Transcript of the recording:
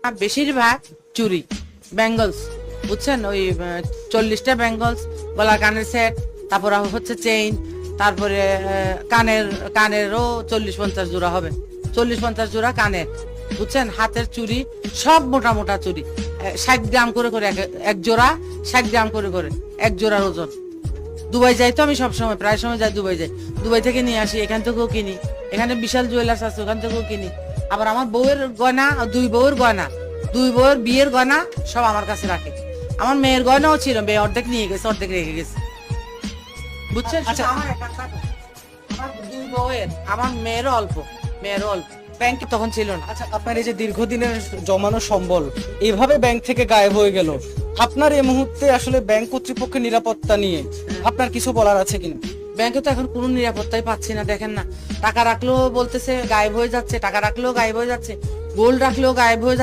বেশিরভাগ চুরি, বেঙ্গলস, বুঝছেন? ওই 40টা বেঙ্গলস, গলার কানের সেট, তারপর হচ্ছে চেইন, তারপরে কানেরও 40-50 জোড়া হবে, 40-50 জোড়া কানের, বুঝছেন? হাতের চুড়ি সব মোটা মোটা চুড়ি, 60 গ্রাম করে করে এক জোড়া, 60 গ্রাম করে করে এক জোড়ার ওজন। দুবাই যাই তো আমি সবসময়, প্রায় সময় যাই দুবাই যাই, দুবাই থেকে নিয়ে আসি, এখান থেকেও কিনি, এখানে বিশাল জুয়েলার্স আছে, ওখান থেকেও কিনি। আবার আমার বউয়ের গয়না, দুই বউয়ের গয়না, দুই বউয়ের বিয়ের গয়না সব আমার কাছে রাখে। আমার মেয়ের গয়নাও ছিল, মেয়ে অর্ধেক নিয়ে গেছে, অর্ধেক রেখে গেছে, বুঝছেন? আচ্ছা। শুধু আমার একা তা না। আমার দুই বউয়ের, আমার মেয়েরও অল্প, মেয়েরও অল্প, ব্যাংকে তখন ছিল না। আচ্ছা, আপনার এই যে দীর্ঘদিনের জমানো সম্বল এইভাবে ব্যাংক থেকে গায়েব হয়ে গেল, আপনার এই মুহূর্তে আসলে ব্যাংক কর্তৃপক্ষের নিরাপত্তা নিয়ে আপনার কিছু বলার আছে কিনা? ব্যাংকে তো এখন কোনো নিরাপত্তাই পাচ্ছি না, দেখেন না, টাকা রাখলেও বলতেছে গায়েব হয়ে যাচ্ছে, টাকা রাখলেও গায়েব হয়ে যাচ্ছে, গোল্ড রাখলেও গায়েব হয়ে যাচ্ছে।